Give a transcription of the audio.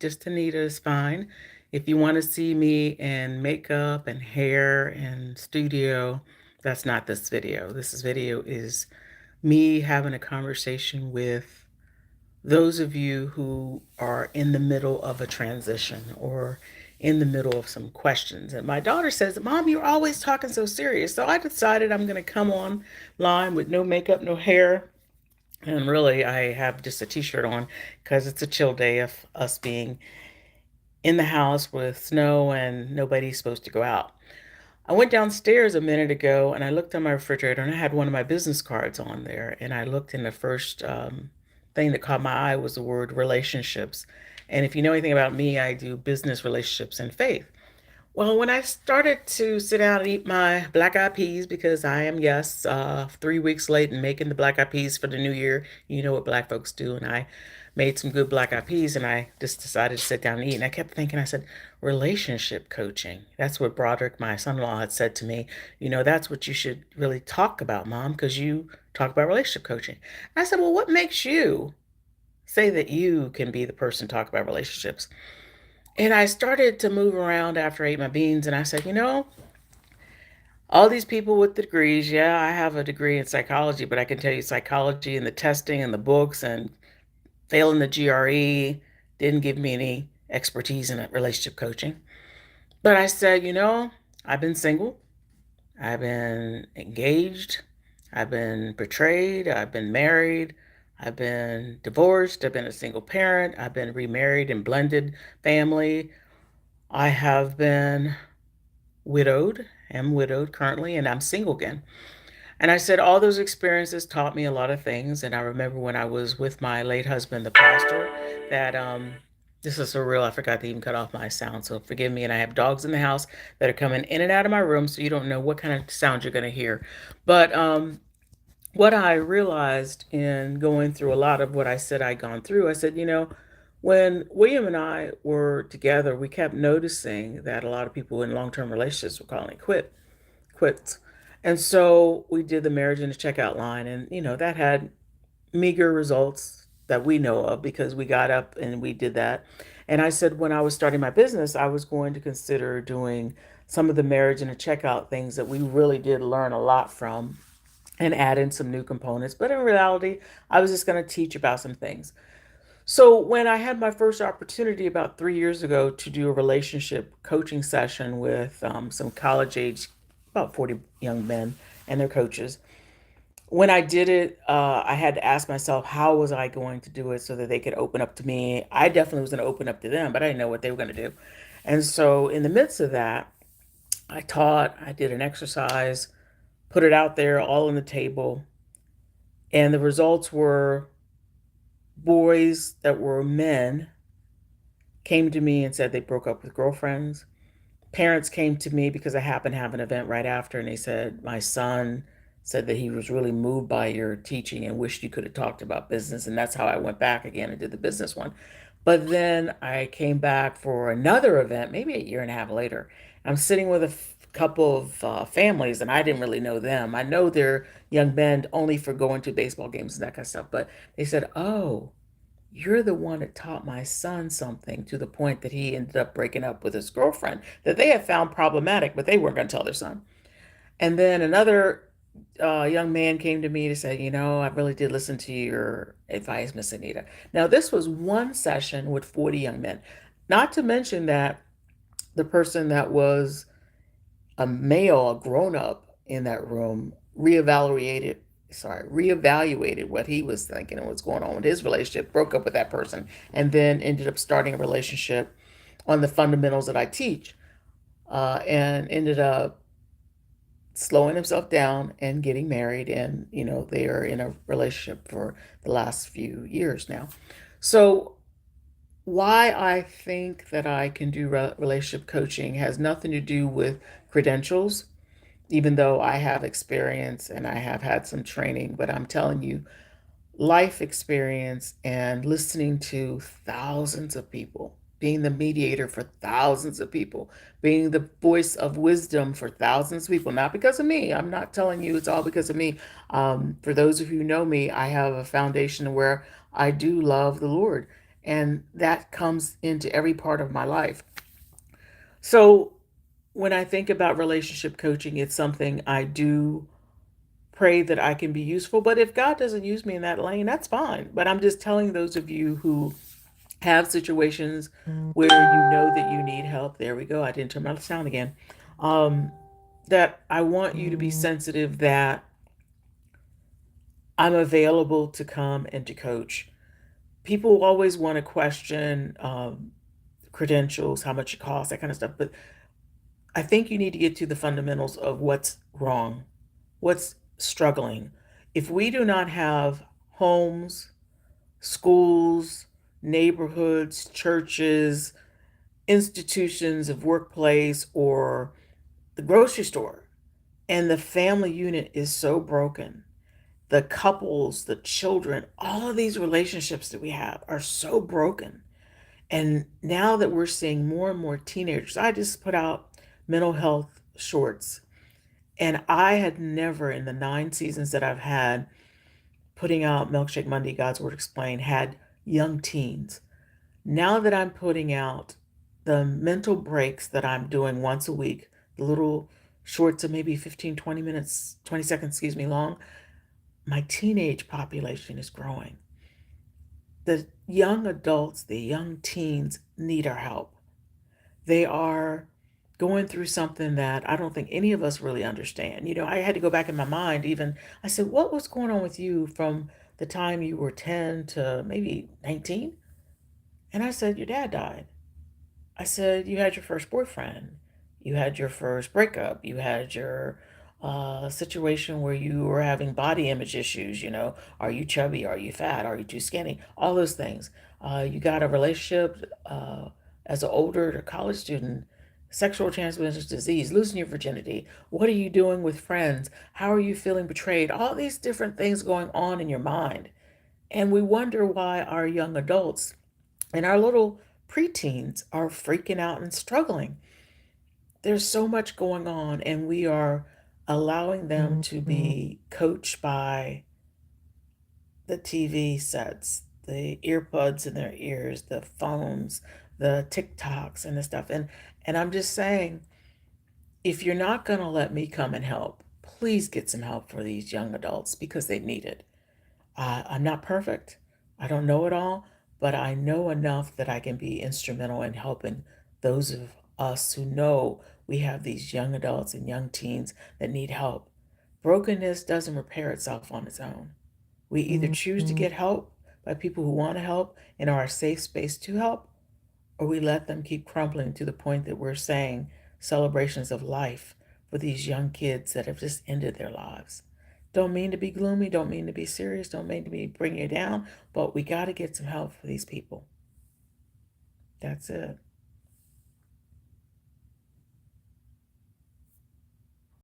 Just Anita is fine. If you want to see me in makeup and hair and studio, that's not this video. This video is me having a conversation with those of you who are in the middle of a transition or in the middle of some questions. And my daughter says, Mom, you're always talking so serious. So I decided I'm going to come online with no makeup, no hair. And really, I have just a t-shirt on because it's a chill day of us being in the house with snow and nobody's supposed to go out. I went downstairs a minute ago and I looked on my refrigerator and I had one of my business cards on there. And I looked, and the first thing that caught my eye was the word relationships. And if you know anything about me, I do business, relationships, and faith. Well, when I started to sit down and eat my black eyed peas, because I am, yes, 3 weeks late in making the black eyed peas for the new year. You know what black folks do. And I made some good black eyed peas and I just decided to sit down and eat. And I kept thinking, I said, relationship coaching. That's what Broderick, my son in law, had said to me. That's what you should really talk about, Mom, because you talk about relationship coaching. And I said, well, what makes you say that you can be the person to talk about relationships? And I started to move around after I ate my beans, and I said, all these people with degrees, yeah, I have a degree in psychology, but I can tell you psychology and the testing and the books and failing the GRE didn't give me any expertise in relationship coaching. But I said, I've been single, I've been engaged, I've been betrayed, I've been married, I've been divorced, I've been a single parent, I've been remarried and blended family. I have been widowed, am widowed currently, and I'm single again. And I said, all those experiences taught me a lot of things. And I remember when I was with my late husband, the pastor, that this is so real. I forgot to even cut off my sound. So forgive me. And I have dogs in the house that are coming in and out of my room. So you don't know what kind of sound you're going to hear. But what I realized in going through a lot of what I said I'd gone through, I said, when William and I were together, we kept noticing that a lot of people in long-term relationships were calling it quits. And so we did the marriage in the checkout line, and that had meager results that we know of because we got up and we did that. And I said when I was starting my business, I was going to consider doing some of the marriage and the checkout things that we really did learn a lot from and add in some new components. But in reality, I was just going to teach about some things. So when I had my first opportunity about 3 years ago to do a relationship coaching session with some college age, about 40 young men and their coaches, when I did it, I had to ask myself, how was I going to do it so that they could open up to me? I definitely was going to open up to them, but I didn't know what they were going to do. And so in the midst of that, I taught, I did an exercise, put it out there all on the table. And the results were boys that were men came to me and said they broke up with girlfriends. Parents came to me because I happened to have an event right after, and they said, my son said that he was really moved by your teaching and wished you could have talked about business. And that's how I went back again and did the business one. But then I came back for another event, maybe a year and a half later. I'm sitting with a couple of families, and I didn't really know them. I know they're young men only for going to baseball games and that kind of stuff. But they said, oh, you're the one that taught my son something, to the point that he ended up breaking up with his girlfriend that they had found problematic, but they weren't going to tell their son. And then another young man came to me to say, I really did listen to your advice, Miss Anita. Now, this was one session with 40 young men, not to mention that the person that was a male, a grown up in that room, reevaluated what he was thinking and what's going on with his relationship, broke up with that person, and then ended up starting a relationship on the fundamentals that I teach, and ended up slowing himself down and getting married. And, they are in a relationship for the last few years now. So why I think that I can do relationship coaching has nothing to do with credentials, even though I have experience and I have had some training. But I'm telling you, life experience and listening to thousands of people, being the mediator for thousands of people, being the voice of wisdom for thousands of people, not because of me. I'm not telling you it's all because of me. For those of you who know me, I have a foundation where I do love the Lord. And that comes into every part of my life. So when I think about relationship coaching, it's something I do pray that I can be useful. But if God doesn't use me in that lane, that's fine. But I'm just telling those of you who have situations where you know that you need help. There we go. I didn't turn my sound again. Um, that I want you to be sensitive that I'm available to come and to coach. People always want to question credentials, how much it costs, that kind of stuff. But I think you need to get to the fundamentals of what's wrong, what's struggling. If we do not have homes, schools, neighborhoods, churches, institutions of workplace, or the grocery store, and the family unit is so broken, the couples, the children, all of these relationships that we have are so broken. And now that we're seeing more and more teenagers, I just put out mental health shorts. And I had never, in the 9 seasons that I've had, putting out Milkshake Monday, God's Word Explained, had young teens. Now that I'm putting out the mental breaks that I'm doing once a week, the little shorts of maybe 15, 20 minutes, 20 seconds, excuse me, long, my teenage population is growing. The young adults, the young teens need our help. They are going through something that I don't think any of us really understand. I had to go back in my mind even. I said, what was going on with you from the time you were 10 to maybe 19? And I said, your dad died. I said, you had your first boyfriend, you had your first breakup, you had your situation where you were having body image issues. Are you chubby? Are you fat? Are you too skinny? All those things. You got a relationship as an older college student, sexual transmitted disease, losing your virginity. What are you doing with friends? How are you feeling betrayed? All these different things going on in your mind. And we wonder why our young adults and our little preteens are freaking out and struggling. There's so much going on, and we are allowing them to be coached by the TV sets, the earbuds in their ears, the phones, the TikToks, and the stuff. And I'm just saying, if you're not going to let me come and help, please get some help for these young adults because they need it. I'm not perfect. I don't know it all, but I know enough that I can be instrumental in helping those of us who know we have these young adults and young teens that need help. Brokenness doesn't repair itself on its own. We either choose to get help by people who want to help and are a safe space to help, or we let them keep crumbling to the point that we're saying celebrations of life for these young kids that have just ended their lives. Don't mean to be gloomy, don't mean to be serious, don't mean to be bringing you down, but we got to get some help for these people. That's it.